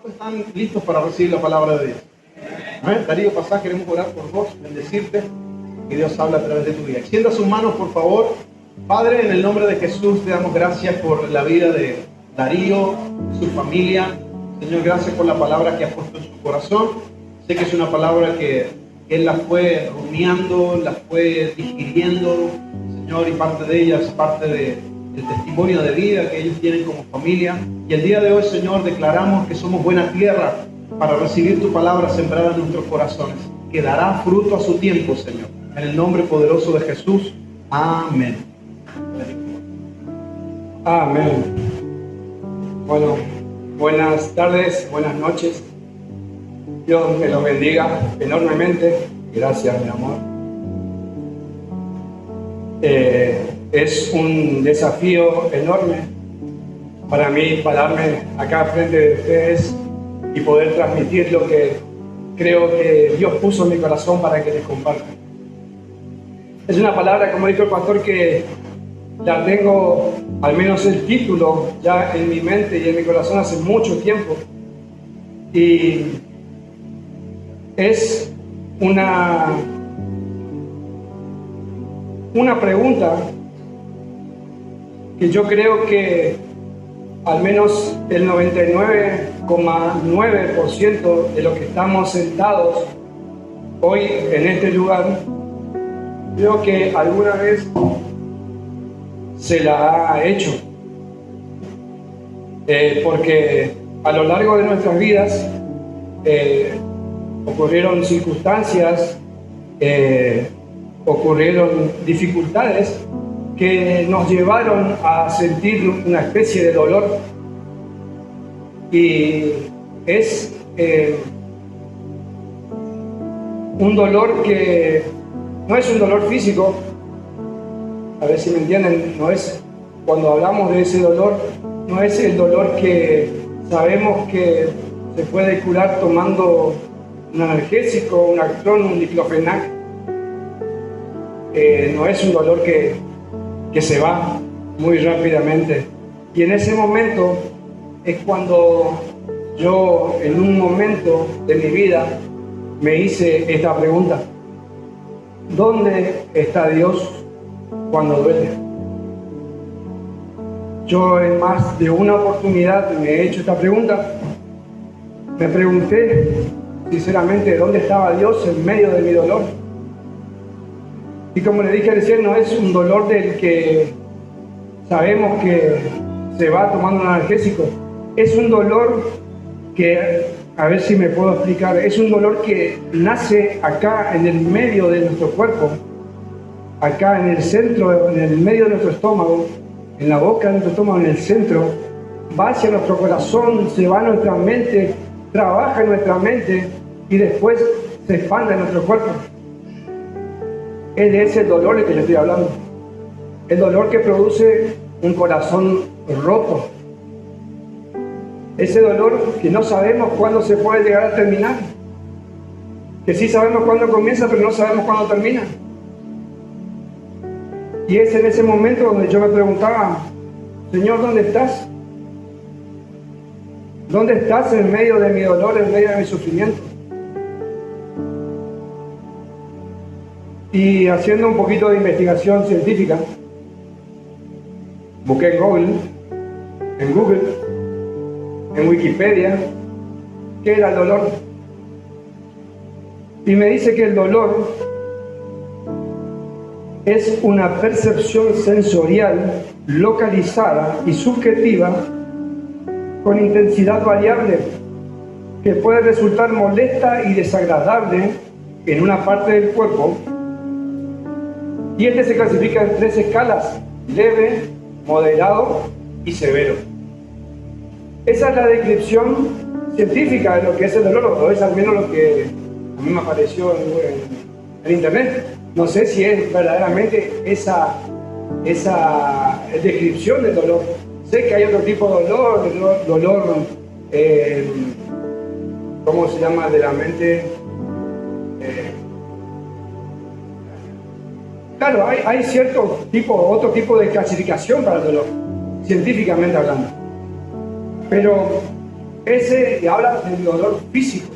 ¿Están listos para recibir la palabra de Dios? ¿Eh? Darío, pasá, queremos orar por vos, bendecirte, que Dios habla a través de tu vida. Extienda sus manos, por favor. Padre, en el nombre de Jesús, te damos gracias por la vida de Darío, de su familia. Señor, gracias por la palabra que has puesto en su corazón. Sé que es una palabra que él la fue rumiando, la fue digiriendo, Señor, y parte de ella es parte del testimonio de vida que ellos tienen como familia. Y el día de hoy, Señor, declaramos que somos buena tierra para recibir tu palabra sembrada en nuestros corazones, que dará fruto a su tiempo, Señor. En el nombre poderoso de Jesús. Amén. Amén. Bueno, buenas tardes, buenas noches. Dios me los bendiga enormemente. Gracias, mi amor. Es un desafío enorme para mí pararme acá frente de ustedes y poder transmitir lo que creo que Dios puso en mi corazón para que les comparta. Es una palabra, como dijo el pastor, que la tengo, al menos el título, ya en mi mente y en mi corazón hace mucho tiempo. Y es una pregunta que yo creo que al menos el 99,9% de los que estamos sentados hoy en este lugar, creo que alguna vez se la ha hecho. Porque a lo largo de nuestras vidas ocurrieron circunstancias, ocurrieron dificultades que nos llevaron a sentir una especie de dolor. Y es un dolor que no es un dolor físico, a ver si me entienden, no es, cuando hablamos de ese dolor, no es el dolor que sabemos que se puede curar tomando un analgésico, un Actron, un diclofenac. No es un dolor que se va muy rápidamente. Y en ese momento es cuando yo, en un momento de mi vida, me hice esta pregunta: ¿dónde está Dios cuando duele? Yo en más de una oportunidad me he hecho esta pregunta. Me pregunté sinceramente dónde estaba Dios en medio de mi dolor. Y como le dije recién, no es un dolor del que sabemos que se va tomando un analgésico. Es un dolor que, a ver si me puedo explicar, es un dolor que nace acá en el medio de nuestro cuerpo, acá en el centro, en el medio de nuestro estómago, en la boca de nuestro estómago, en el centro, va hacia nuestro corazón, se va a nuestra mente, trabaja en nuestra mente y después se expande en nuestro cuerpo. Es de ese dolor del que yo estoy hablando. El dolor que produce un corazón roto. Ese dolor que no sabemos cuándo se puede llegar a terminar. Que sí sabemos cuándo comienza, pero no sabemos cuándo termina. Y es en ese momento donde yo me preguntaba: Señor, ¿dónde estás? ¿Dónde estás en medio de mi dolor, en medio de mi sufrimiento? Y haciendo un poquito de investigación científica, busqué en Google, en Wikipedia, ¿qué era el dolor? Y me dice que el dolor es una percepción sensorial localizada y subjetiva con intensidad variable que puede resultar molesta y desagradable en una parte del cuerpo. Y este se clasifica en 3 escalas: leve, moderado y severo. Esa es la descripción científica de lo que es el dolor, o es al menos lo que a mí me apareció en internet. No sé si es verdaderamente esa descripción del dolor. Sé que hay otro tipo de dolor, ¿cómo se llama? De la mente. Claro, hay otro tipo de clasificación para el dolor, científicamente hablando. Pero ese habla del dolor físico.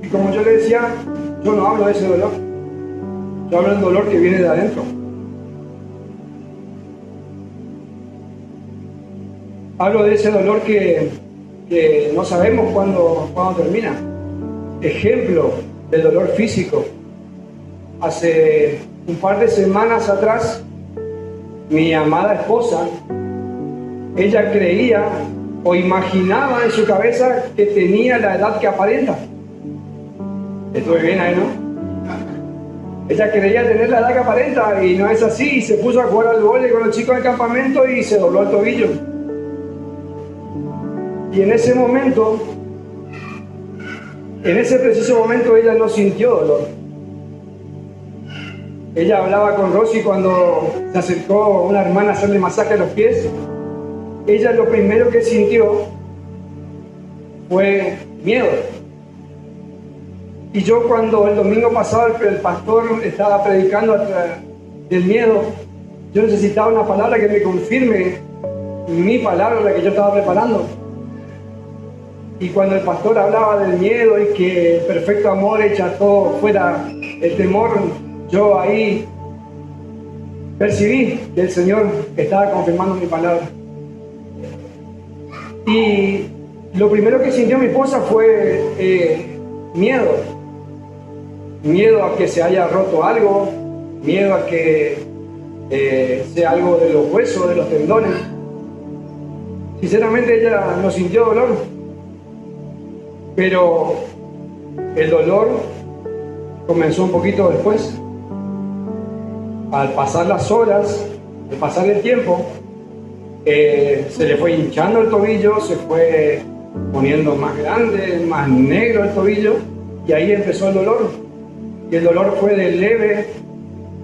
Y como yo le decía, yo no hablo de ese dolor. Yo hablo del dolor que viene de adentro. Hablo de ese dolor que no sabemos cuándo termina. Ejemplo del dolor físico. Hace un par de semanas atrás, mi amada esposa, ella creía o imaginaba en su cabeza que tenía la edad que aparenta. Estuve bien ahí, ¿no? Ella creía tener la edad que aparenta y no es así. Y se puso a jugar al vóley con los chicos del campamento y se dobló el tobillo. Y en ese momento, en ese preciso momento, ella no sintió dolor. Ella hablaba con Rosy cuando se acercó una hermana a hacerle masaje a los pies. Ella lo primero que sintió fue miedo. Y yo cuando el domingo pasado el pastor estaba predicando del miedo, yo necesitaba una palabra que me confirme mi palabra, la que yo estaba preparando. Y cuando el pastor hablaba del miedo y que el perfecto amor echa todo fuera el temor, yo ahí percibí que el Señor estaba confirmando mi palabra. Y lo primero que sintió mi esposa fue miedo. Miedo a que se haya roto algo, miedo a que sea algo de los huesos, de los tendones. Sinceramente ella no sintió dolor, pero el dolor comenzó un poquito después. Al pasar las horas, al pasar el tiempo, se le fue hinchando el tobillo, se fue poniendo más grande, más negro el tobillo, y ahí empezó el dolor. Y el dolor fue de leve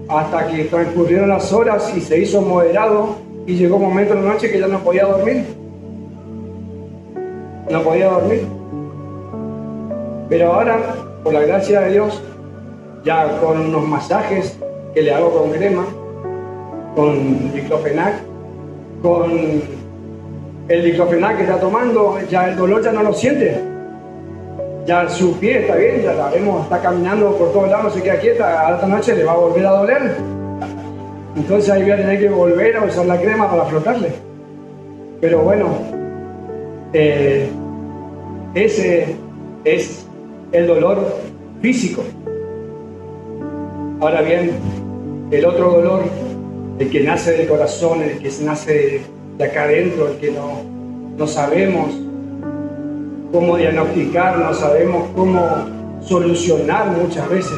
hasta que transcurrieron las horas y se hizo moderado, y llegó un momento en la noche que ya no podía dormir. No podía dormir. Pero ahora, por la gracia de Dios, ya con unos masajes que le hago con crema, con diclofenac, con el diclofenac que está tomando, ya el dolor ya no lo siente. Ya su pie está bien, ya la vemos, está caminando por todos lados, no se queda quieta, a esta noche le va a volver a doler. Entonces ahí voy a tener que volver a usar la crema para frotarle. Pero bueno, ese es el dolor físico. Ahora bien, el otro dolor, el que nace del corazón, el que nace de acá adentro, el que no sabemos cómo diagnosticar, no sabemos cómo solucionar muchas veces.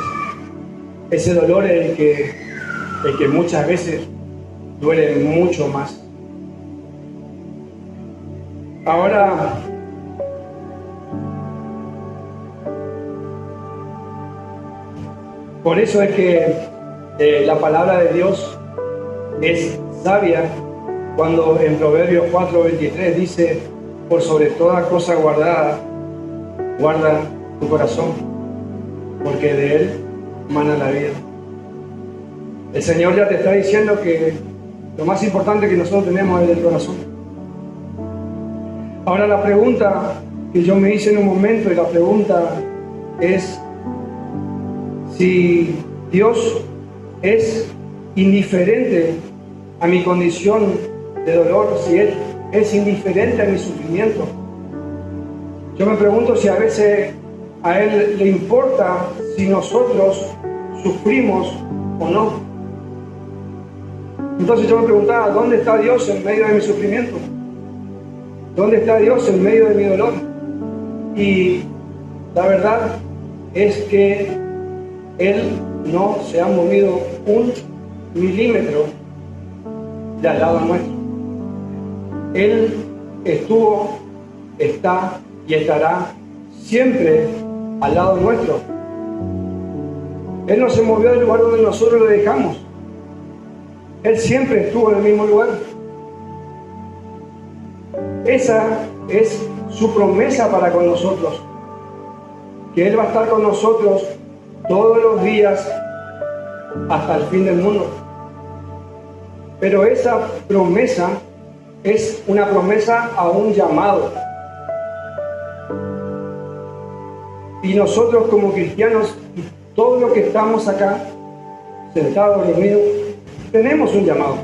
Ese dolor es el que muchas veces duele mucho más. Ahora, por eso es que la palabra de Dios es sabia cuando en Proverbios 4:23 dice: por sobre toda cosa guardada, guarda tu corazón, porque de él mana la vida. El Señor ya te está diciendo que lo más importante que nosotros tenemos es el corazón. Ahora la pregunta que yo me hice en un momento, y la pregunta es si Dios es indiferente a mi condición de dolor, si Él es indiferente a mi sufrimiento. Yo me pregunto si a veces a Él le importa si nosotros sufrimos o no. Entonces yo me preguntaba, ¿dónde está Dios en medio de mi sufrimiento? ¿Dónde está Dios en medio de mi dolor? Y la verdad es que Él no se ha movido un milímetro de al lado nuestro. Él estuvo, está y estará siempre al lado nuestro. Él no se movió del lugar donde nosotros lo dejamos. Él siempre estuvo en el mismo lugar. Esa es su promesa para con nosotros, que Él va a estar con nosotros todos los días hasta el fin del mundo. Pero esa promesa es una promesa a un llamado. Y nosotros como cristianos, y todos los que estamos acá, sentados, reunidos, tenemos un llamado,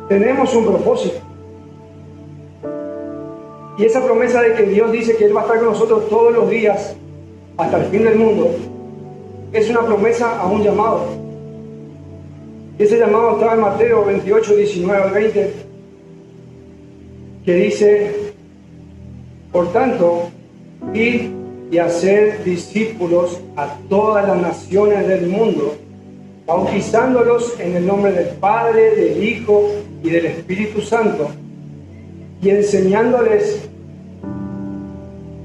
tenemos un propósito. Y esa promesa de que Dios dice que Él va a estar con nosotros todos los días hasta el fin del mundo, es una promesa a un llamado. Ese llamado está en Mateo 28, 19 al 20, que dice: por tanto, id y hacer discípulos a todas las naciones del mundo, bautizándolos en el nombre del Padre, del Hijo y del Espíritu Santo, y enseñándoles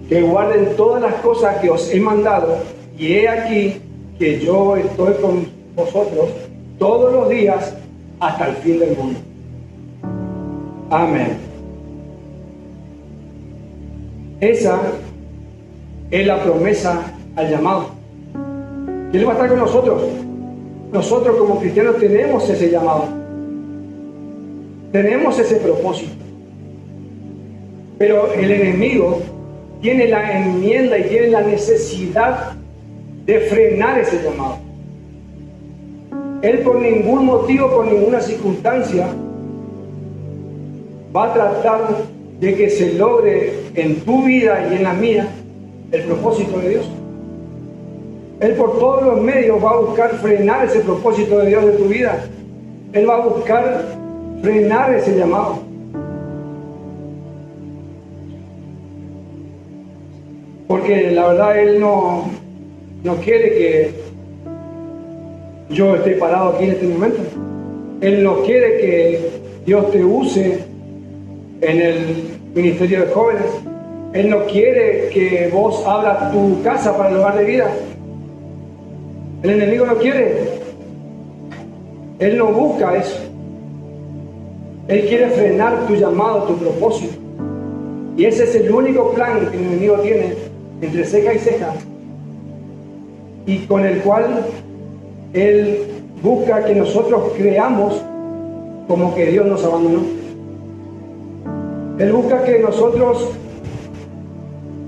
que guarden todas las cosas que os he mandado, y he aquí que yo estoy con vosotros todos los días hasta el fin del mundo. Amén. Esa es la promesa al llamado. Y Él va a estar con nosotros. Nosotros como cristianos tenemos ese llamado. Tenemos ese propósito. Pero el enemigo tiene la enmienda y tiene la necesidad de frenar ese llamado. Él por ningún motivo, por ninguna circunstancia, va a tratar de que se logre en tu vida y en la mía el propósito de Dios. Él por todos los medios va a buscar frenar ese propósito de Dios de tu vida. Él va a buscar frenar ese llamado. Porque la verdad Él no quiere que yo esté parado aquí en este momento. Él no quiere que Dios te use en el ministerio de jóvenes. Él no quiere que vos abras tu casa para el hogar de vida. El enemigo no quiere. Él no busca eso. Él quiere frenar tu llamado, tu propósito. Y ese es el único plan que el enemigo tiene entre ceja y ceja, y con el cual Él busca que nosotros creamos como que Dios nos abandonó. Él busca que nosotros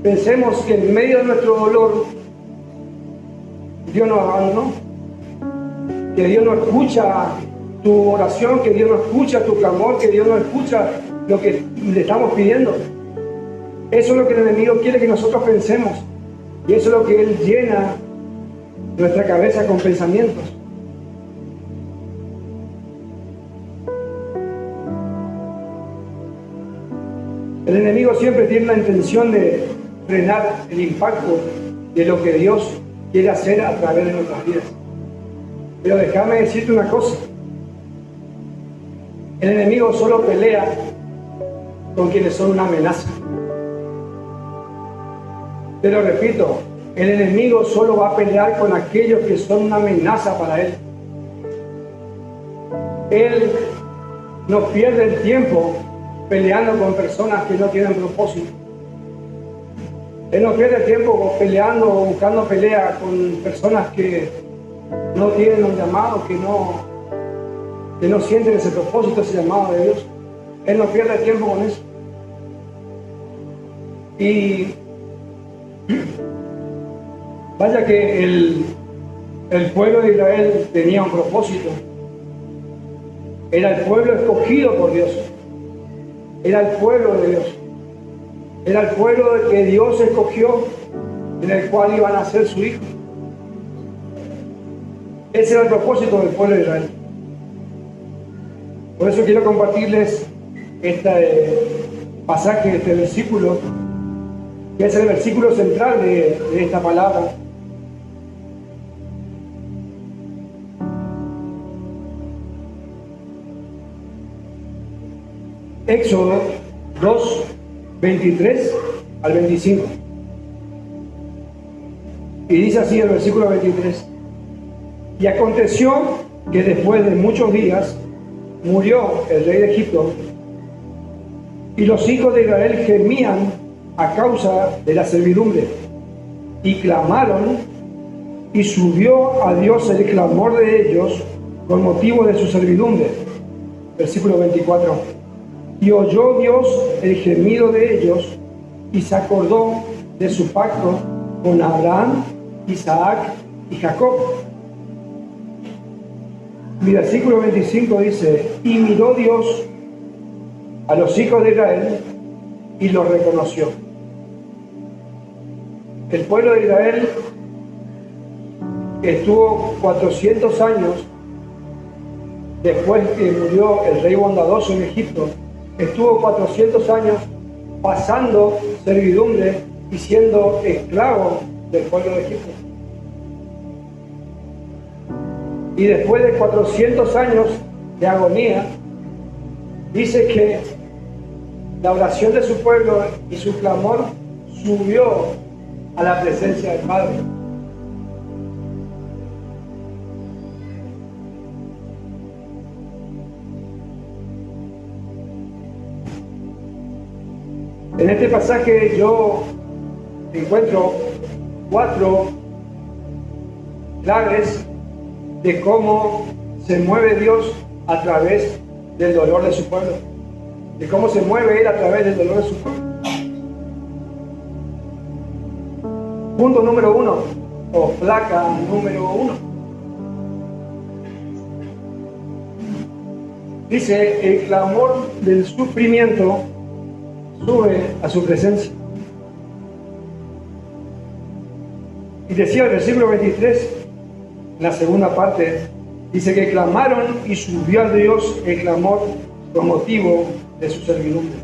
pensemos que en medio de nuestro dolor Dios nos abandonó, que Dios no escucha tu oración, que Dios no escucha tu clamor, que Dios no escucha lo que le estamos pidiendo. Eso es lo que el enemigo quiere que nosotros pensemos, y eso es lo que Él llena nuestra cabeza con pensamientos. El enemigo siempre tiene la intención de frenar el impacto de lo que Dios quiere hacer a través de nuestras vidas. Pero déjame decirte una cosa: el enemigo solo pelea con quienes son una amenaza. Te lo repito, el enemigo solo va a pelear con aquellos que son una amenaza para él. Él no pierde el tiempo peleando con personas que no tienen propósito. Él no pierde el tiempo peleando o buscando pelea con personas que no tienen un llamado, que no sienten ese propósito, ese llamado de Dios. Él no pierde el tiempo con eso. Y vaya que el pueblo de Israel tenía un propósito. Era el pueblo escogido por Dios. Era el pueblo de Dios. Era el pueblo que Dios escogió, en el cual iban a ser su hijo. Ese era el propósito del pueblo de Israel. Por eso quiero compartirles este pasaje, este versículo, que es el versículo central de esta palabra. Éxodo 2, 23 al 25. Y dice así el versículo 23. Y aconteció que después de muchos días murió el rey de Egipto, y los hijos de Israel gemían a causa de la servidumbre, y clamaron, y subió a Dios el clamor de ellos con motivo de su servidumbre. Versículo 24. Y oyó Dios el gemido de ellos, y se acordó de su pacto con Abraham, Isaac y Jacob. Mi versículo 25 dice: y miró Dios a los hijos de Israel y los reconoció. El pueblo de Israel estuvo 400 años después que murió el rey bondadoso en Egipto, estuvo 400 años pasando servidumbre y siendo esclavo del pueblo de Egipto. Y después de 400 años de agonía, dice que la oración de su pueblo y su clamor subió a la presencia del Padre. En este pasaje yo encuentro 4 claves de cómo se mueve Dios a través del dolor de su pueblo, de cómo se mueve Él a través del dolor de su pueblo. Punto número 1, o placa número 1. Dice: el clamor del sufrimiento sube a su presencia. Y decía el versículo 23, la segunda parte, dice que clamaron y subió a Dios el clamor con motivo de su servidumbre.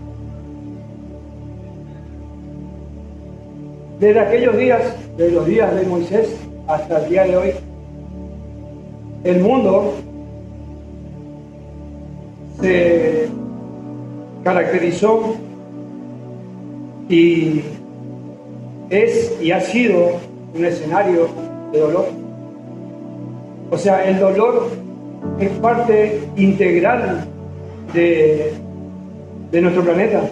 Desde aquellos días, de los días de Moisés hasta el día de hoy, el mundo se caracterizó y es y ha sido un escenario de dolor. O sea, el dolor es parte integral de nuestro planeta.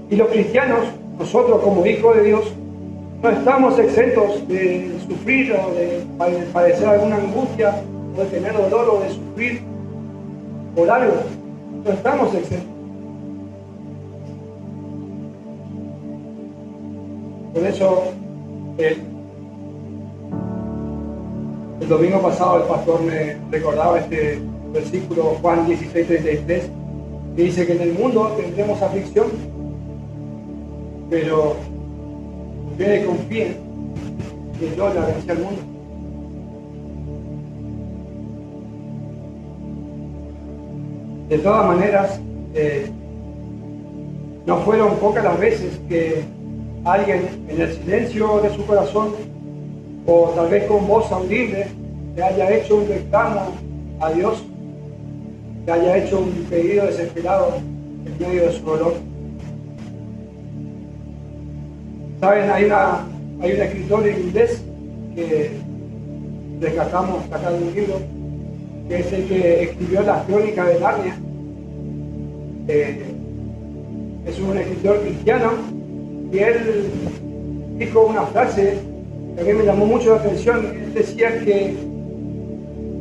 Y los cristianos, nosotros como hijos de Dios, no estamos exentos de sufrir o de padecer alguna angustia o de tener dolor o de sufrir por algo. No estamos exentos. Por eso, el domingo pasado el pastor me recordaba este versículo, Juan 16:33, que dice que en el mundo tendremos aflicción, pero ustedes confíen que yo la vencí al mundo. De todas maneras, no fueron pocas las veces que alguien en el silencio de su corazón o tal vez con voz audible le haya hecho un reclamo a Dios, le haya hecho un pedido desesperado en medio de su dolor. Saben, hay un escritor inglés que rescatamos acá de un libro, que es el que escribió las Crónicas de Narnia. Es un escritor cristiano y él dijo una frase que a mí me llamó mucho la atención. Él decía que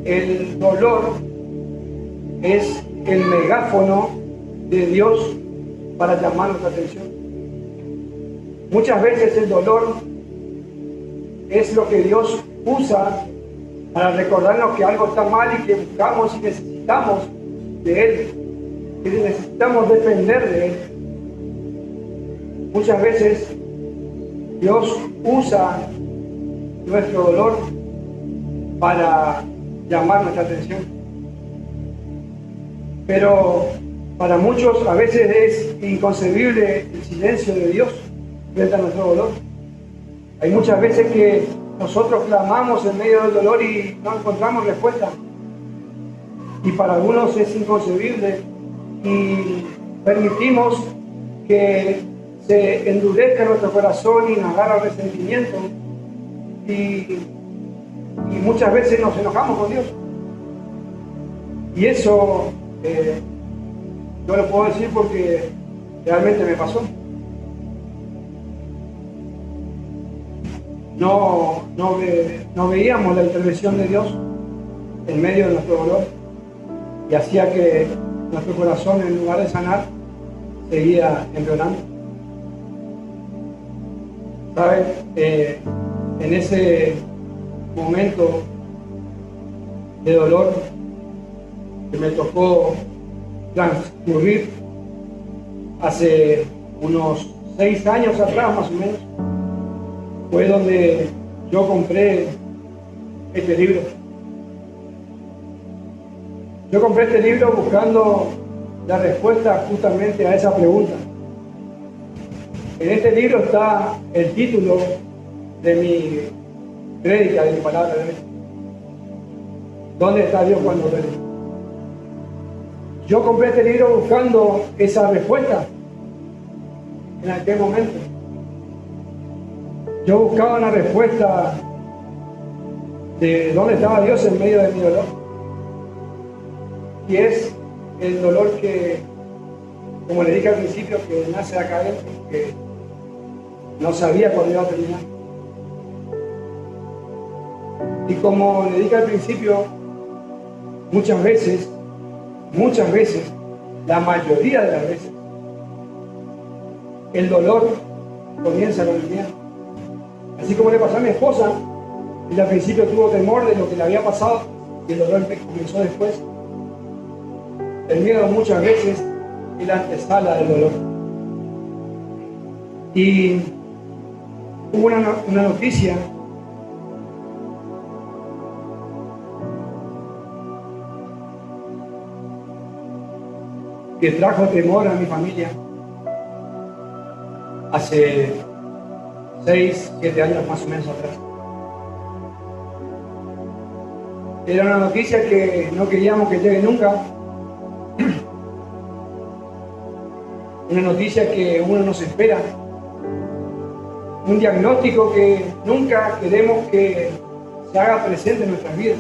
el dolor es el megáfono de Dios para llamar nuestra atención. Muchas veces el dolor es lo que Dios usa para recordarnos que algo está mal y que buscamos y necesitamos de Él, que necesitamos depender de Él. Muchas veces Dios usa nuestro dolor para llamar nuestra atención. Pero para muchos a veces es inconcebible el silencio de Dios frente a nuestro dolor. Hay muchas veces que nosotros clamamos en medio del dolor y no encontramos respuesta. Y para algunos es inconcebible y permitimos que se endurezca nuestro corazón y nos agarra resentimiento. Y muchas veces nos enojamos con Dios. Y eso yo lo puedo decir porque realmente me pasó. No veíamos la intervención de Dios en medio de nuestro dolor y hacía que nuestro corazón, en lugar de sanar, seguía empeorando. ¿Saben? en ese momento de dolor que me tocó transcurrir hace unos 6 años atrás más o menos, fue donde yo compré este libro. Yo compré este libro buscando la respuesta justamente a esa pregunta. En este libro está el título de mi prédica, de mi palabra de Dios. ¿Dónde está Dios cuando duele? Yo compré este libro buscando esa respuesta en aquel momento. Yo buscaba una respuesta de dónde estaba Dios en medio de mi dolor. Y es el dolor que, como le dije al principio, que nace acá adentro, que no sabía cuándo iba a terminar. Y como le dije al principio, muchas veces, la mayoría de las veces, el dolor comienza con el miedo. Así como le pasó a mi esposa, ella al principio tuvo temor de lo que le había pasado y el dolor comenzó después. El miedo muchas veces es la antesala del dolor. Y hubo una noticia que trajo temor a mi familia hace 6, 7 años más o menos atrás. Era una noticia que no queríamos que llegue nunca. Una noticia que uno no se espera. Un diagnóstico que nunca queremos que se haga presente en nuestras vidas.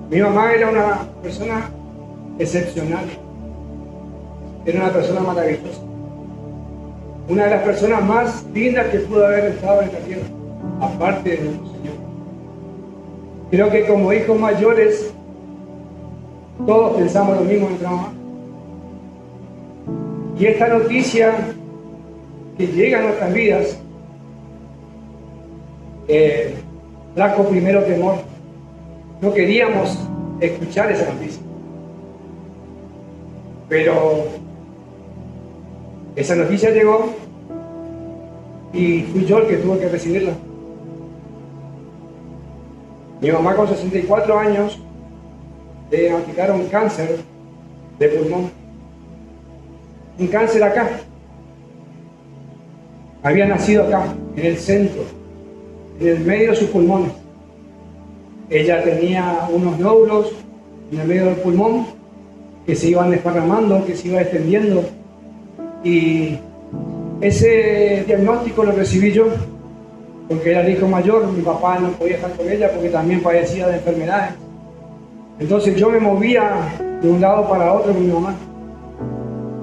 Mi mamá era una persona excepcional. Era una persona maravillosa. Una de las personas más lindas que pudo haber estado en esta tierra, aparte de nuestro Señor. Creo que como hijos mayores, todos pensamos lo mismo en nuestra mamá. Y esta noticia que llega a nuestras vidas trajo primero temor. No queríamos escuchar esa noticia. Pero esa noticia llegó y fui yo el que tuve que recibirla. Mi mamá con 64 años le diagnosticaron cáncer de pulmón. Un cáncer acá. Había nacido acá, en el centro, en el medio de sus pulmones. Ella tenía unos nódulos en el medio del pulmón que se iban desparramando, que se iba extendiendo. Y ese diagnóstico lo recibí yo, porque era el hijo mayor. Mi papá no podía estar con ella porque también padecía de enfermedades. Entonces yo me movía de un lado para otro con mi mamá.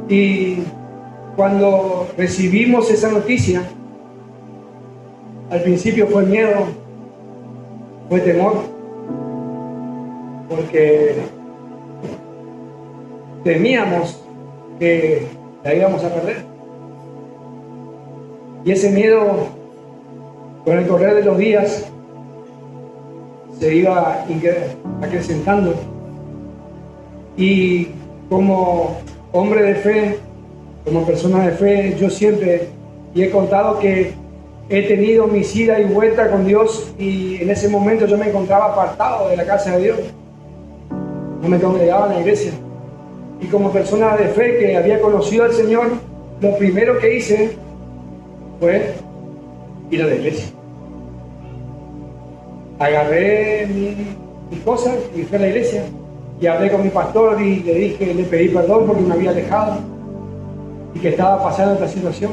Y cuando recibimos esa noticia, al principio fue miedo, fue temor, porque temíamos que la íbamos a perder. Y ese miedo, con el correr de los días, se iba acrecentando. Y como hombre de fe, como persona de fe, yo siempre y he contado que he tenido mis ida y vuelta con Dios, y en ese momento yo me encontraba apartado de la casa de Dios. No me congregaba en la iglesia. Y como persona de fe que había conocido al Señor, lo primero que hice fue ir a la iglesia. Agarré mis cosas y fui a la iglesia. Y hablé con mi pastor y le dije, le pedí perdón porque me había alejado y que estaba pasando esta situación,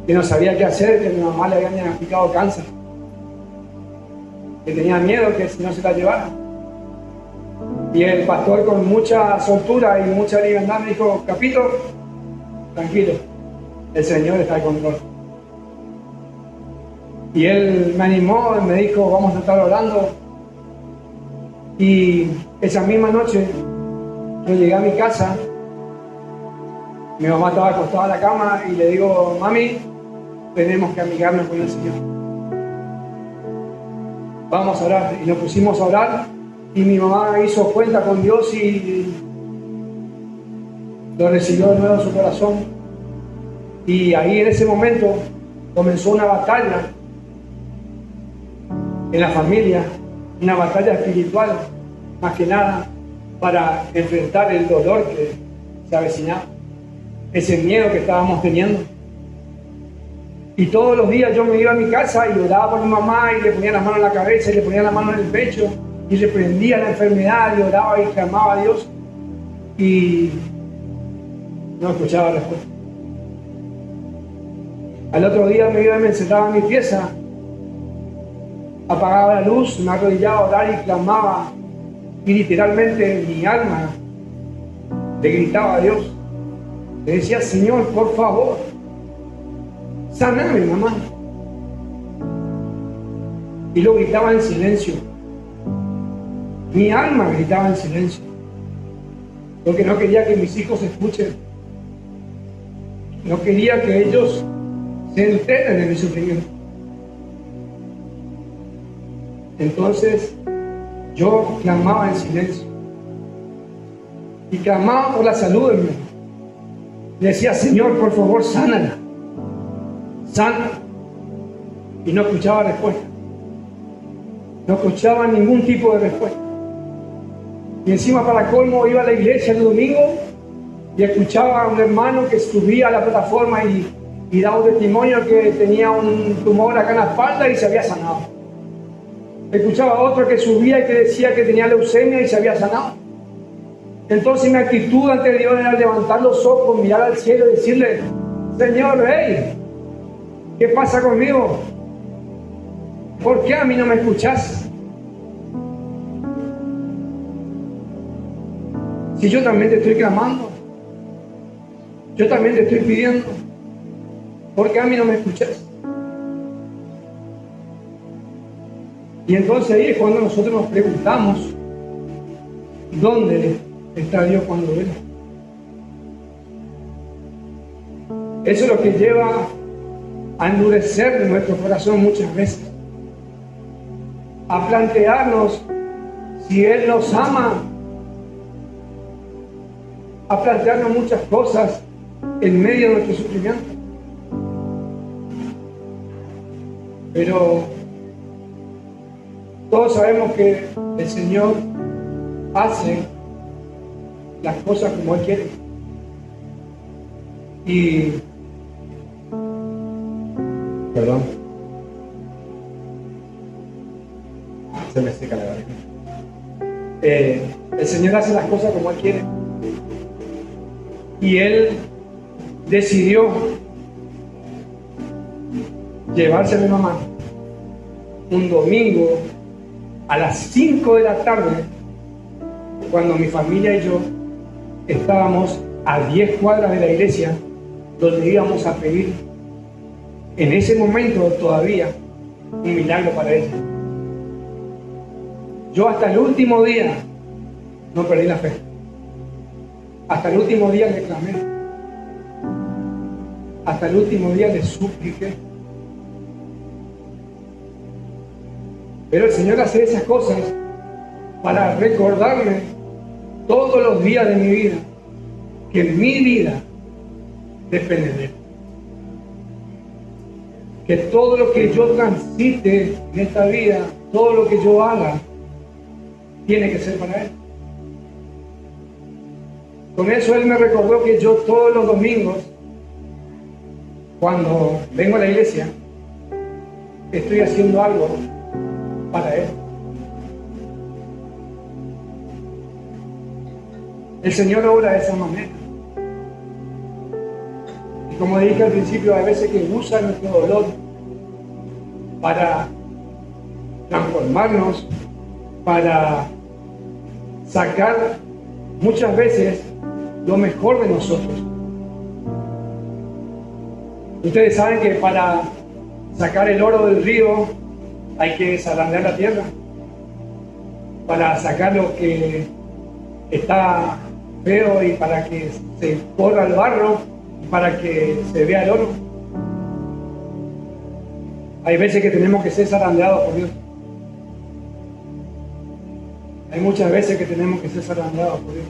que no sabía qué hacer, que a mi mamá le habían diagnosticado cáncer, que tenía miedo que si no se la llevara. Y el pastor, con mucha soltura y mucha libertad, me dijo: Capito, tranquilo, el Señor está al control. Y él me animó y me dijo: vamos a estar orando. Y esa misma noche yo llegué a mi casa Mi mamá estaba acostada en la cama y le digo, mami, tenemos que amigarnos con el Señor. Vamos a orar. Y nos pusimos a orar y mi mamá hizo cuenta con Dios y lo recibió de nuevo en su corazón. Y ahí en ese momento comenzó una batalla en la familia, una batalla espiritual, más que nada, para enfrentar el dolor que se avecinaba, ese miedo que estábamos teniendo. Y todos los días yo me iba a mi casa y oraba por mi mamá y le ponía las manos en la cabeza y le ponía la mano en el pecho y reprendía la enfermedad y oraba y clamaba a Dios y no escuchaba respuesta. Al otro día me iba y me encerraba en mi pieza, apagaba la luz, me arrodillaba a orar y clamaba y literalmente mi alma le gritaba a Dios. Le decía, Señor, por favor, saname, mamá. Y lo gritaba en silencio. Mi alma gritaba en silencio. Porque no quería que mis hijos escuchen. No quería que ellos se enteren en mi sufrimiento. Entonces, yo clamaba en silencio. Y clamaba por la salud de mi mamá. Le decía, Señor, por favor, sánala. Sana. Y no escuchaba respuesta. No escuchaba ningún tipo de respuesta. Y encima, para colmo, iba a la iglesia el domingo y escuchaba a un hermano que subía a la plataforma y daba un testimonio que tenía un tumor acá en la espalda y se había sanado. Escuchaba a otro que subía y que decía que tenía leucemia y se había sanado. Entonces mi actitud ante Dios era levantar los ojos, mirar al cielo y decirle, Señor, hey, ¿qué pasa conmigo? ¿Por qué a mí no me escuchas? Si yo también te estoy clamando, yo también te estoy pidiendo, ¿por qué a mí no me escuchas? Y entonces ahí es cuando nosotros nos preguntamos, ¿dónde está Dios cuando vela? Eso es lo que lleva a endurecer nuestro corazón muchas veces, a plantearnos si Él nos ama, a plantearnos muchas cosas en medio de nuestro sufrimiento. Pero todos sabemos que el Señor hace las cosas como Él quiere. Y perdón, se me seca la garganta. El Señor hace las cosas como Él quiere. Y Él decidió llevarse a mi mamá un domingo a las 5 de la tarde, cuando mi familia y yo estábamos a 10 cuadras de la iglesia, donde íbamos a pedir en ese momento todavía un milagro para ella. Yo hasta el último día no perdí la fe. Hasta el último día le clamé. Hasta el último día le supliqué. Pero el Señor hace esas cosas para recordarme todos los días de mi vida que mi vida depende de Él. Que todo lo que yo transite en esta vida, todo lo que yo haga, tiene que ser para Él. Con eso Él me recordó que yo todos los domingos, cuando vengo a la iglesia, estoy haciendo algo para Él. El Señor obra de esa manera. Y como dije al principio, hay veces que usa nuestro dolor para transformarnos, para sacar muchas veces lo mejor de nosotros. Ustedes saben que para sacar el oro del río hay que zarandear la tierra. Para sacar lo que está feo y para que se corra el barro y para que se vea el oro. Hay veces que tenemos que ser zarandeados por Dios. Hay muchas veces que tenemos que ser zarandeados por Dios.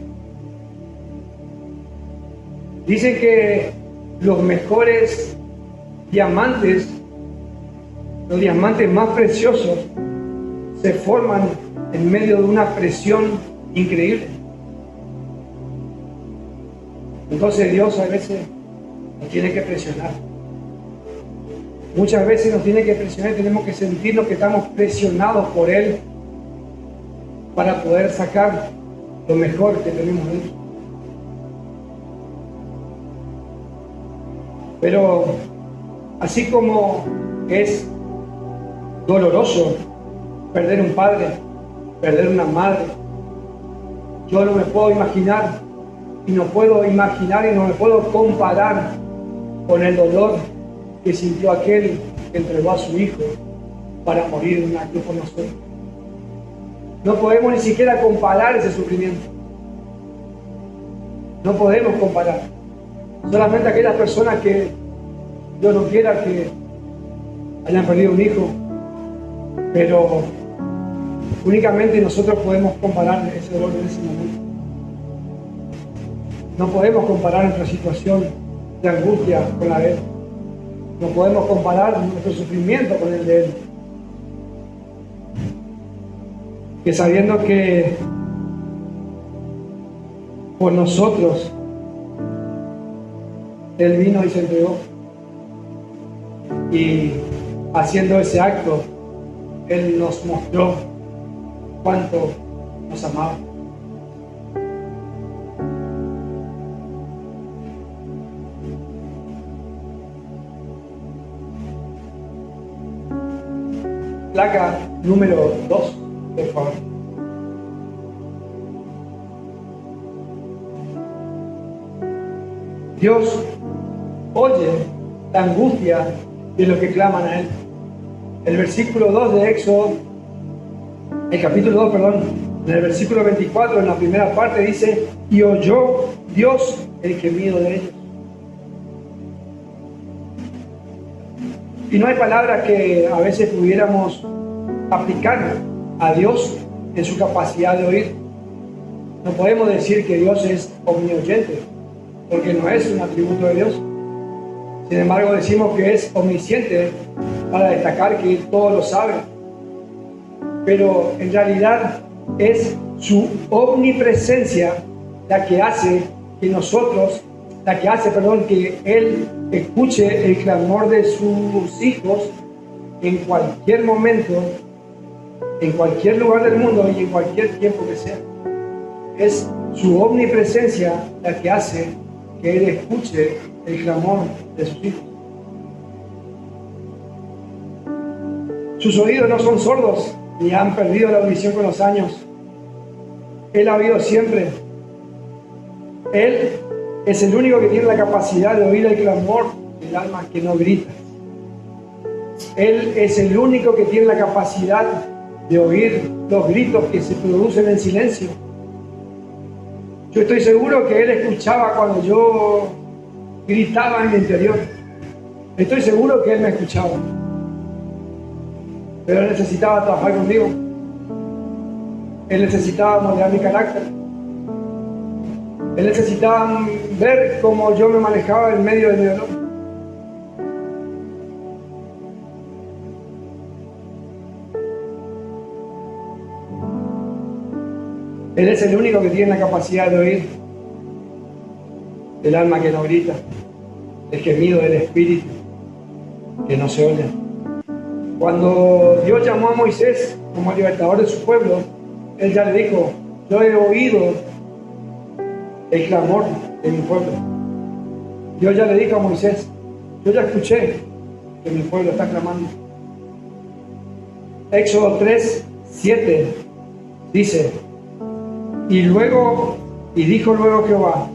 Dicen que los mejores diamantes, los diamantes más preciosos, se forman en medio de una presión increíble. Entonces Dios a veces nos tiene que presionar. Muchas veces nos tiene que presionar y tenemos que sentirnos que estamos presionados por Él para poder sacar lo mejor que tenemos dentro. Pero así como es doloroso perder un padre, perder una madre, yo no me puedo imaginar y no me puedo comparar con el dolor que sintió aquel que entregó a su hijo para morir en una cruz por nosotros. No podemos ni siquiera comparar ese sufrimiento. No podemos comparar. Solamente aquellas personas que Dios no quiera que hayan perdido un hijo, pero únicamente nosotros podemos comparar ese dolor en ese momento. No podemos comparar nuestra situación de angustia con la de Él. No podemos comparar nuestro sufrimiento con el de Él. Que sabiendo que por nosotros Él vino y se entregó. Y haciendo ese acto, Él nos mostró cuánto nos amaba. Placa número 2, por favor. Dios oye la angustia de los que claman a Él. El versículo 2 de Éxodo, el capítulo 2, perdón, en el versículo 24, en la primera parte dice: y oyó Dios el gemido de ellos. Y no hay palabra que a veces pudiéramos aplicar a Dios en su capacidad de oír. No podemos decir que Dios es omnioyente, porque no es un atributo de Dios. Sin embargo, decimos que es omnisciente para destacar que Él todo lo sabe. Pero en realidad es su omnipresencia la que hace que que Él escuche el clamor de sus hijos en cualquier momento, en cualquier lugar del mundo y en cualquier tiempo que sea. Es su omnipresencia la que hace que Él escuche el clamor de sus hijos. Sus oídos no son sordos ni han perdido la audición con los años. Él ha oído siempre. Él es el único que tiene la capacidad de oír el clamor del alma que no grita. Él es el único que tiene la capacidad de oír los gritos que se producen en silencio. Yo estoy seguro que Él escuchaba cuando yo gritaba en mi interior. Estoy seguro que Él me escuchaba. Pero Él necesitaba trabajar conmigo. Él necesitaba moldear mi carácter. Él necesitaba ver cómo yo me manejaba en medio de mi dolor. Él es el único que tiene la capacidad de oír el alma que no grita, el gemido del espíritu que no se oye. Cuando Dios llamó a Moisés como libertador de su pueblo, Él ya le dijo: yo he oído el clamor de mi pueblo. Dios ya le dijo a Moisés: yo ya escuché que mi pueblo está clamando. Éxodo 3:7 dice: y dijo luego Jehová: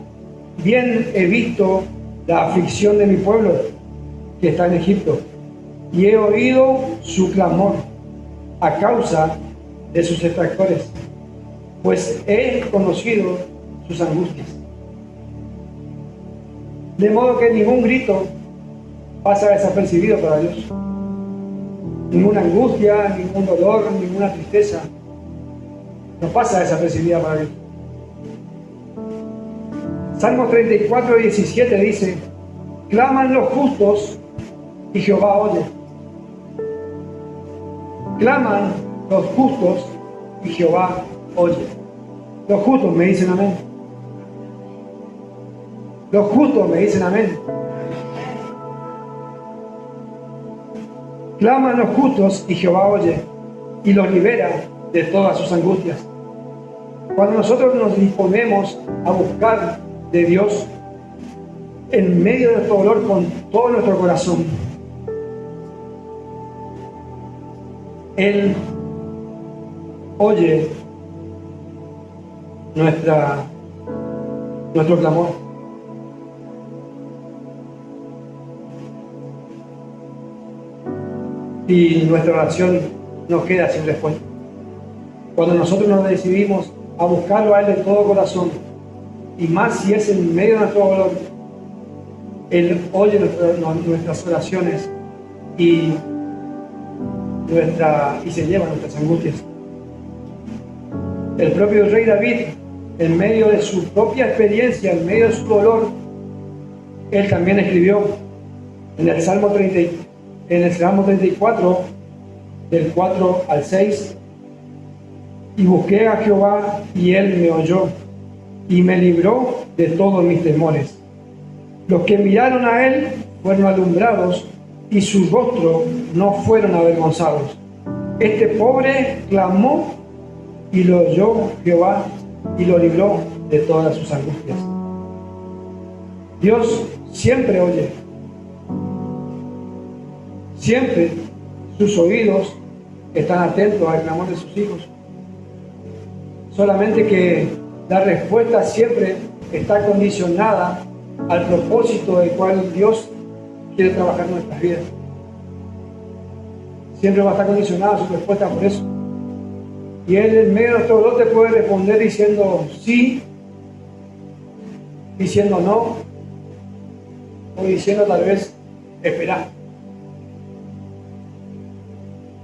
bien he visto la aflicción de mi pueblo que está en Egipto, y he oído su clamor a causa de sus extractores, pues he conocido sus angustias. De modo que ningún grito pasa desapercibido para Dios. Ninguna angustia, ningún dolor, ninguna tristeza no pasa desapercibida para Dios. Salmo 34, 17 dice: claman los justos y Jehová oye. Claman los justos y Jehová oye. Los justos me dicen amén. Los justos me dicen amén. Claman los justos y Jehová oye y los libera de todas sus angustias. Cuando nosotros nos disponemos a buscar de Dios en medio de nuestro dolor con todo nuestro corazón, Él oye nuestro clamor. Y nuestra oración no queda sin respuesta. Cuando nosotros nos decidimos a buscarlo a Él de todo corazón, y más si es en medio de nuestro dolor, Él oye nuestras oraciones y se lleva nuestras angustias. El propio rey David, en medio de su propia experiencia, en medio de su dolor, él también escribió en el Salmo 34, del 4 al 6: y busqué a Jehová, y él me oyó, y me libró de todos mis temores. Los que miraron a él fueron alumbrados, y su rostro no fueron avergonzados. Este pobre clamó, y lo oyó Jehová, y lo libró de todas sus angustias. Dios siempre oye. Siempre sus oídos están atentos al clamor de sus hijos. Solamente que la respuesta siempre está condicionada al propósito del cual Dios quiere trabajar en nuestras vidas. Siempre va a estar condicionada su respuesta por eso. Y Él en medio de nuestro dolor te puede responder diciendo sí, diciendo no, o diciendo tal vez esperar.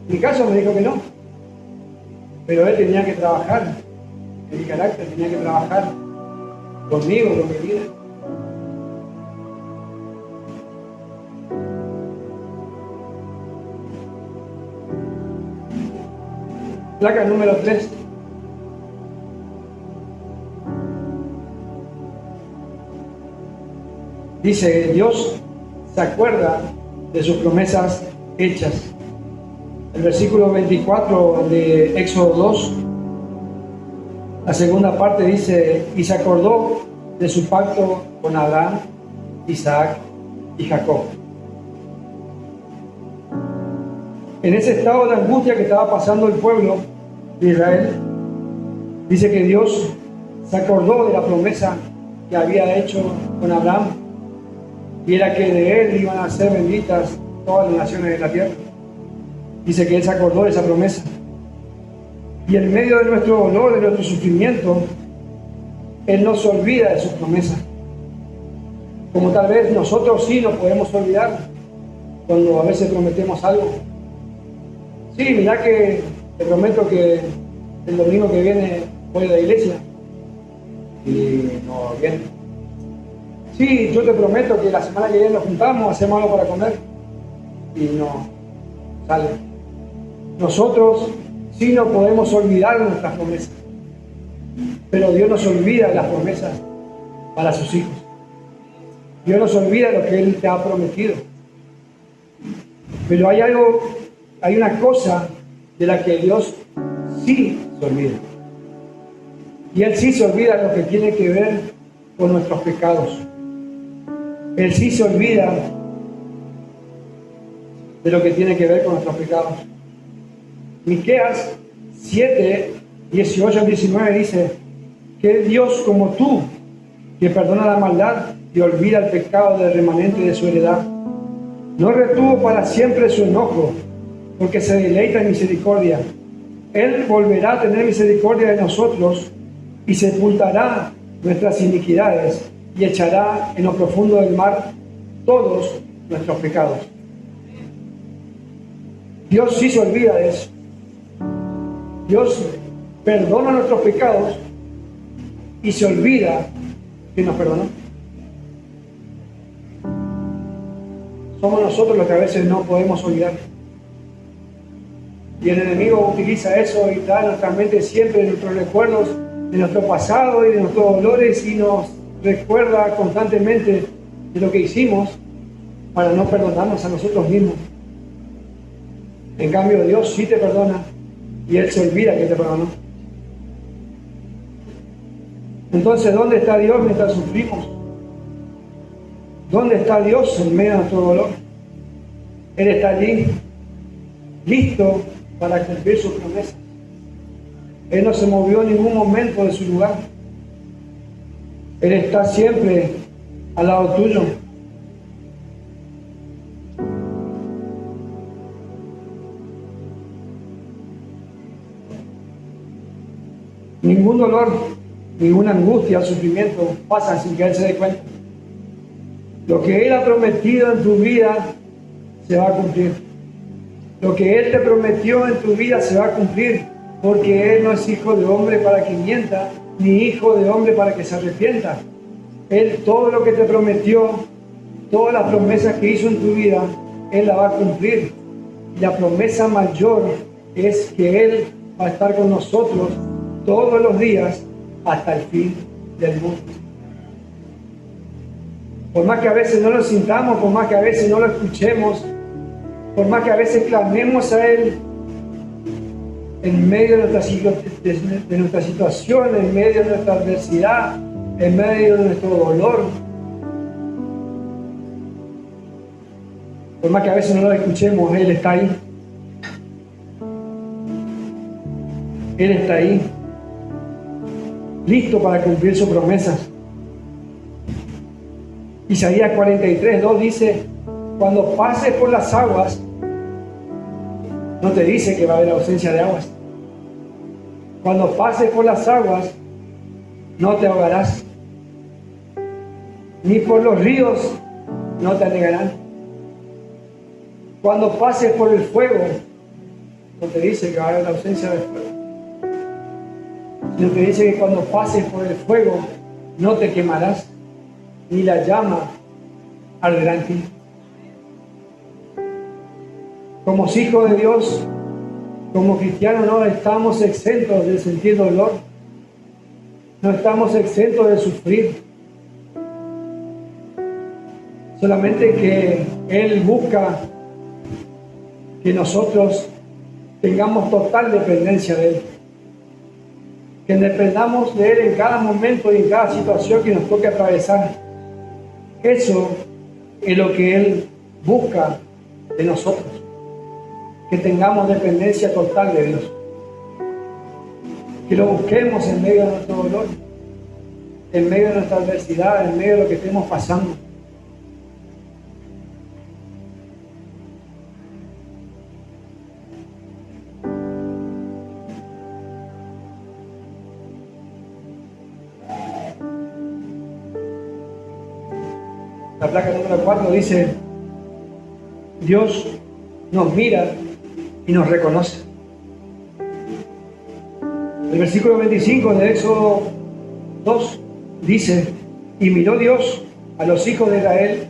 En mi caso me dijo que no, pero Él tenía que trabajar en mi carácter, tenía que trabajar conmigo, con mi vida. Placa número 3. Dice: Dios se acuerda de sus promesas hechas. El versículo 24 de Éxodo 2, la segunda parte dice: y se acordó de su pacto con Abraham, Isaac y Jacob. En ese estado de angustia que estaba pasando el pueblo de Israel, dice que Dios se acordó de la promesa que había hecho con Abraham, y era que de él iban a ser benditas todas las naciones de la tierra. Dice que Él se acordó de esa promesa. Y en medio de nuestro dolor, de nuestro sufrimiento, Él no se olvida de sus promesas. Como tal vez nosotros sí nos podemos olvidar cuando a veces prometemos algo. Sí, mirá que te prometo que el domingo que viene voy a la iglesia. Y no viene. Sí, yo te prometo que la semana que viene nos juntamos, hacemos algo para comer. Y no sale. Nosotros sí no podemos olvidar nuestras promesas, pero Dios nos olvida las promesas para sus hijos. Dios nos olvida lo que Él te ha prometido. Pero hay una cosa de la que Dios sí se olvida. Y Él sí se olvida lo que tiene que ver con nuestros pecados. Él sí se olvida de lo que tiene que ver con nuestros pecados. Miqueas 7, 18 al 19 dice: que Dios como tú, que perdona la maldad y olvida el pecado del remanente de su heredad, no retuvo para siempre su enojo, porque se deleita en misericordia. Él volverá a tener misericordia de nosotros y sepultará nuestras iniquidades y echará en lo profundo del mar todos nuestros pecados. Dios sí se olvida de eso. Dios perdona nuestros pecados y se olvida que nos perdonó. Somos nosotros los que a veces no podemos olvidar. Y el enemigo utiliza eso y trae a nuestra mente siempre nuestros recuerdos de nuestro pasado y de nuestros dolores y nos recuerda constantemente de lo que hicimos para no perdonarnos a nosotros mismos. En cambio, Dios sí te perdona y Él se olvida que te perdonó. Entonces, ¿dónde está Dios mientras sufrimos? ¿Dónde está Dios en medio de nuestro dolor? Él está allí, listo para cumplir sus promesas. Él no se movió en ningún momento de su lugar. Él está siempre al lado tuyo. Ningún dolor, ninguna angustia o sufrimiento pasa sin que Él se dé cuenta. Lo que Él ha prometido en tu vida se va a cumplir. Lo que Él te prometió en tu vida se va a cumplir, porque Él no es hijo de hombre para que mienta, ni hijo de hombre para que se arrepienta. Él todo lo que te prometió, todas las promesas que hizo en tu vida, Él la va a cumplir. Y la promesa mayor es que Él va a estar con nosotros todos los días hasta el fin del mundo. Por más que a veces no lo sintamos, por más que a veces no lo escuchemos, por más que a veces clamemos a Él en medio de nuestra situación, en medio de nuestra adversidad, en medio de nuestro dolor, por más que a veces no lo escuchemos, Él está ahí. Él está ahí, listo para cumplir sus promesas. Isaías 43:2 dice: cuando pases por las aguas, no te dice que va a haber ausencia de aguas. Cuando pases por las aguas, no te ahogarás, ni por los ríos no te anegarán. Cuando pases por el fuego, no te dice que va a haber la ausencia de fuego, sino te dice que cuando pases por el fuego, no te quemarás, ni la llama arderá en ti. Como hijos de Dios, como cristianos, no estamos exentos de sentir dolor, no estamos exentos de sufrir. Solamente que Él busca que nosotros tengamos total dependencia de Él, que dependamos de Él en cada momento y en cada situación que nos toque atravesar. Eso es lo que Él busca de nosotros, que tengamos dependencia total de Dios, que lo busquemos en medio de nuestro dolor, en medio de nuestra adversidad, en medio de lo que estemos pasando. La placa número 4 dice: Dios nos mira y nos reconoce. El versículo 25 de Éxodo 2 dice: y miró Dios a los hijos de Israel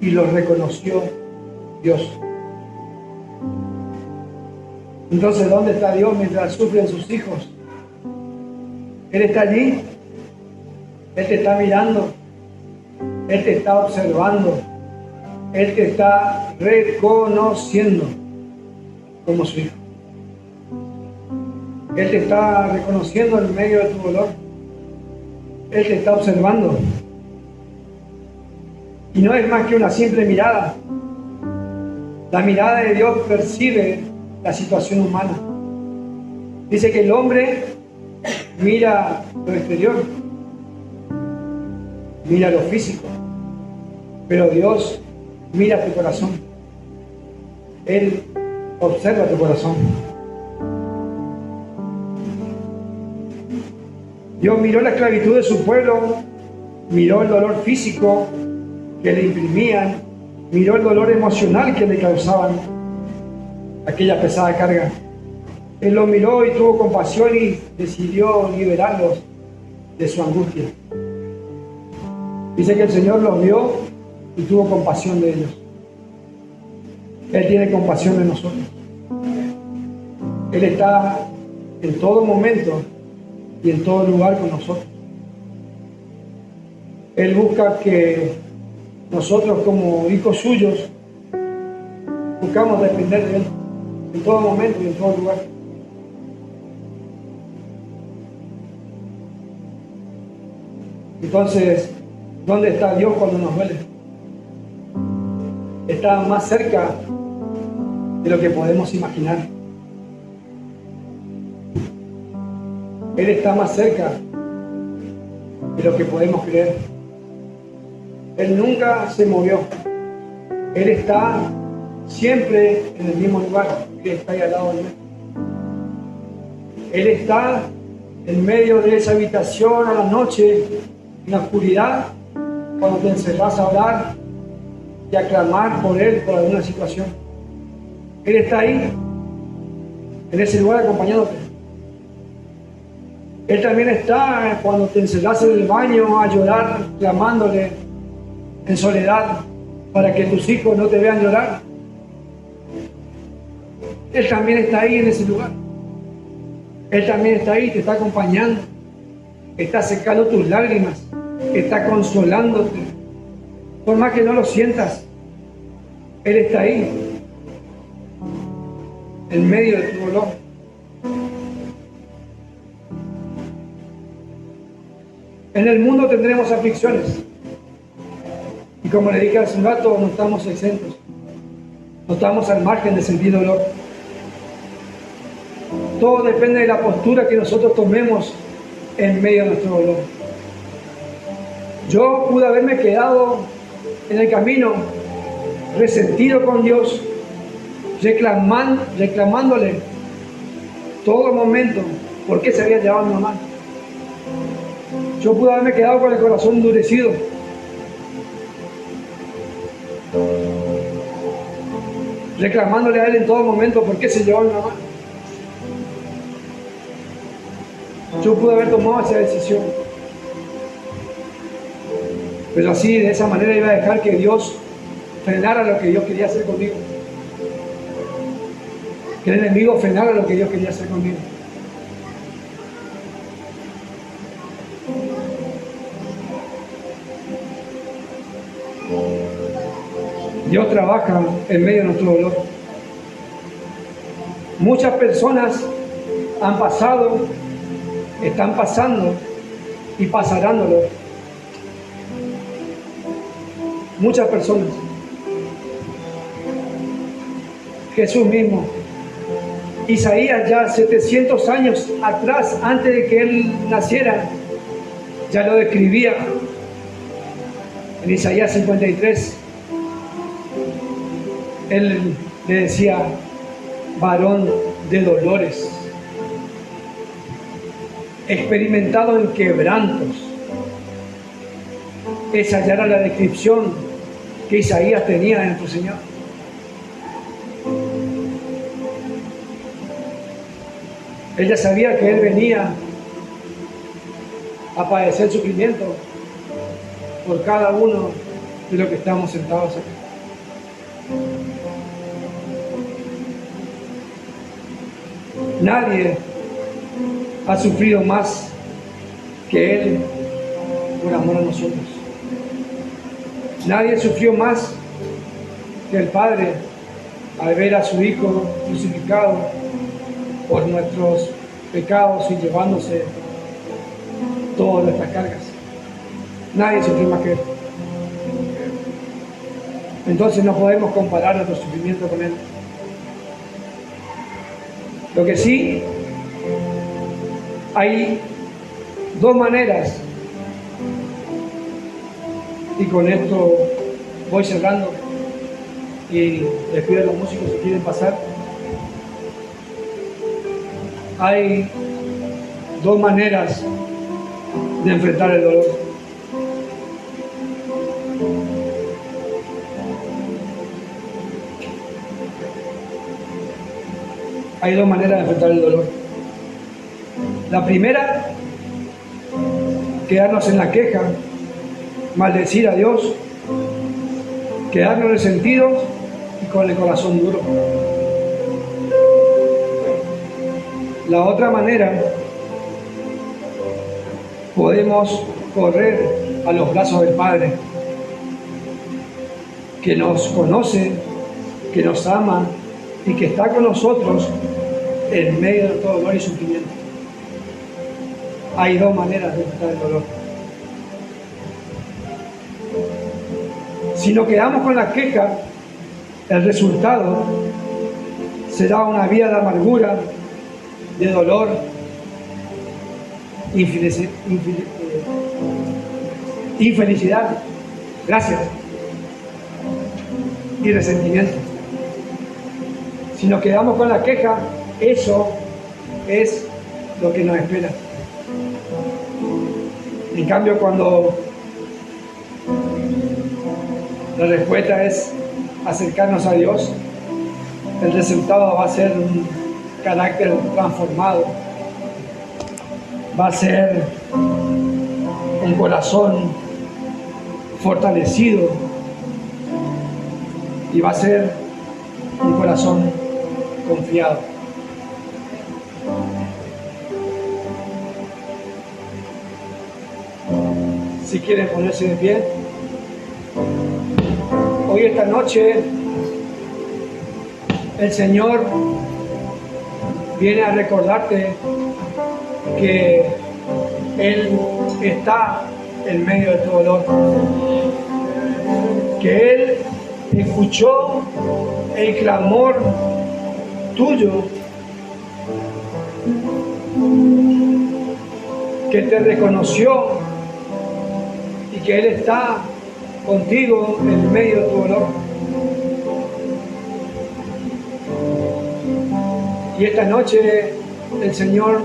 y los reconoció Dios. Entonces, ¿dónde está Dios mientras sufren sus hijos? Él está allí, Él te está mirando, Él te está observando, Él te está reconociendo como su hijo. Él te está reconociendo en medio de tu dolor. Él te está observando. Y no es más que una simple mirada. La mirada de Dios percibe la situación humana. Dice que el hombre mira lo exterior, mira lo físico, pero Dios mira tu corazón. Él observa tu corazón. Dios miró la esclavitud de su pueblo, miró el dolor físico que le imprimían, miró el dolor emocional que le causaban aquella pesada carga. Él lo miró y tuvo compasión y decidió liberarlos de su angustia. Dice que el Señor los vio y tuvo compasión de ellos. Él tiene compasión de nosotros. Él está en todo momento y en todo lugar con nosotros. Él busca que nosotros como hijos suyos buscamos depender de Él en todo momento y en todo lugar. Entonces, ¿dónde está Dios cuando nos duele? Está más cerca de lo que podemos imaginar. Él está más cerca de lo que podemos creer. Él nunca se movió. Él está siempre en el mismo lugar. Él está ahí al lado de Él. Él está en medio de esa habitación a la noche, en la oscuridad, cuando te encerrás a orar y a clamar por Él, por alguna situación. Él está ahí, en ese lugar acompañándote. Él también está cuando te encerrás en el baño a llorar, clamándole en soledad para que tus hijos no te vean llorar. Él también está ahí en ese lugar. Él también está ahí, te está acompañando, está secando tus lágrimas, está consolándote. Por más que no lo sientas, Él está ahí, en medio de tu dolor. En el mundo tendremos aflicciones. Y como le dije hace un rato, no estamos exentos. No estamos al margen de sentir dolor. Todo depende de la postura que nosotros tomemos en medio de nuestro dolor. Yo pude haberme quedado en el camino, resentido con Dios, reclamándole todo momento por qué se había llevado a mi mamá. Yo pude haberme quedado con el corazón endurecido. Reclamándole a Él en todo momento por qué se llevó a mi mamá. Yo pude haber tomado esa decisión. Pero así, de esa manera, iba a dejar que Dios frenara lo que Dios quería hacer conmigo. Que el enemigo frenara lo que Dios quería hacer conmigo. Dios trabaja en medio de nuestro dolor. Muchas personas han pasado, están pasando y pasarán dolor. Muchas personas. Jesús mismo. Isaías ya 700 años atrás, antes de que Él naciera, ya lo describía. En Isaías 53. Él le decía, varón de dolores, experimentado en quebrantos. Esa ya era la descripción que Isaías tenía de nuestro Señor. Ella sabía que Él venía a padecer sufrimiento por cada uno de los que estamos sentados aquí. Nadie ha sufrido más que Él por amor a nosotros. Nadie sufrió más que el Padre al ver a su Hijo crucificado por nuestros pecados y llevándose todas nuestras cargas. Nadie sufrió más que Él. Entonces no podemos comparar nuestro sufrimiento con Él. Lo que sí, hay dos maneras, y con esto voy cerrando y les pido a los músicos si quieren pasar. Hay dos maneras de enfrentar el dolor. Hay dos maneras de enfrentar el dolor. La primera, quedarnos en la queja, maldecir a Dios, quedarnos resentidos y con el corazón duro. La otra manera, podemos correr a los brazos del Padre, que nos conoce, que nos ama y que está con nosotros en medio de todo dolor y sufrimiento. Hay dos maneras de enfrentar el dolor. Si nos quedamos con la queja, el resultado será una vida de amargura, de dolor, infelicidad, gracias, y resentimiento. Si nos quedamos con la queja, eso es lo que nos espera. En cambio, cuando la respuesta es acercarnos a Dios, el resultado va a ser un carácter transformado, va a ser un corazón fortalecido y va a ser un corazón confiado. Si quieren ponerse de pie, hoy esta noche el Señor viene a recordarte que Él está en medio de tu dolor, que Él escuchó el clamor tuyo, que te reconoció y que Él está contigo en medio de tu dolor. Y esta noche el Señor,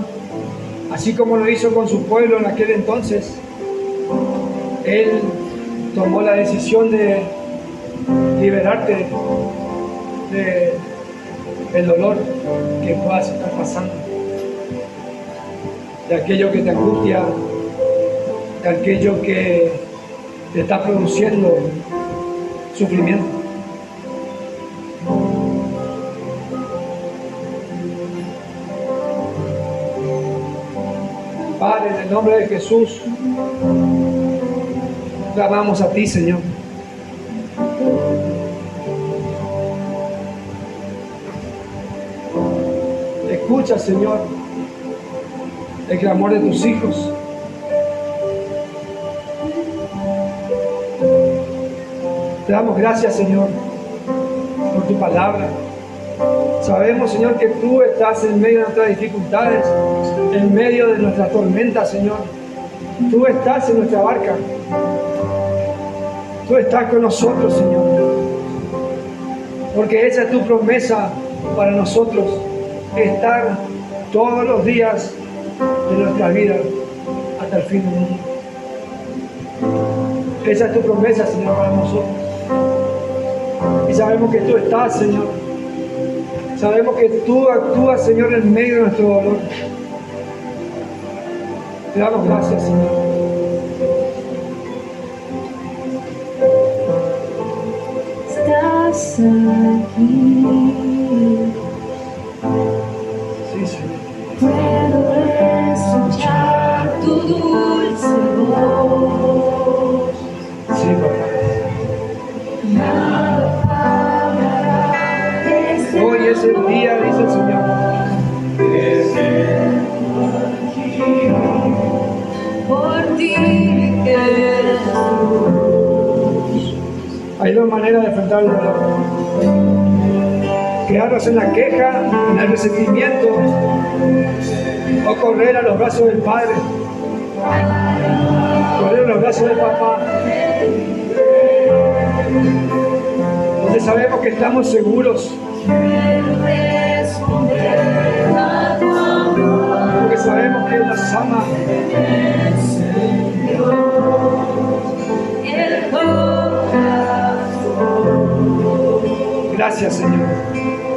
así como lo hizo con su pueblo en aquel entonces, Él tomó la decisión de liberarte del dolor que puedas estar pasando, de aquello que te angustia, de aquello que te está produciendo sufrimiento. Padre, en el nombre de Jesús, clamamos a ti, Señor. Escucha, Señor, el clamor de tus hijos. Te damos gracias, Señor, por tu palabra. Sabemos, Señor, que tú estás en medio de nuestras dificultades, en medio de nuestras tormentas, Señor. Tú estás en nuestra barca. Tú estás con nosotros, Señor. Porque esa es tu promesa para nosotros, estar todos los días de nuestra vida hasta el fin del mundo. Esa es tu promesa, Señor, para nosotros. Y sabemos que tú estás, Señor. Sabemos que tú actúas, Señor, en medio de nuestro dolor. Te damos gracias, Señor. Estás aquí. Sí, Señor. Puedo escuchar tu dulce voz. Sí, papá. Nada parará desde Hoy es el día, dice el Señor. por ti Jesús. Hay dos maneras de enfrentar el dolor. Quedarnos en la queja, en el resentimiento, o correr a los brazos del Padre, correr a los brazos del Papá, donde sabemos que estamos seguros, porque sabemos que Él nos ama. Gracias, Señor.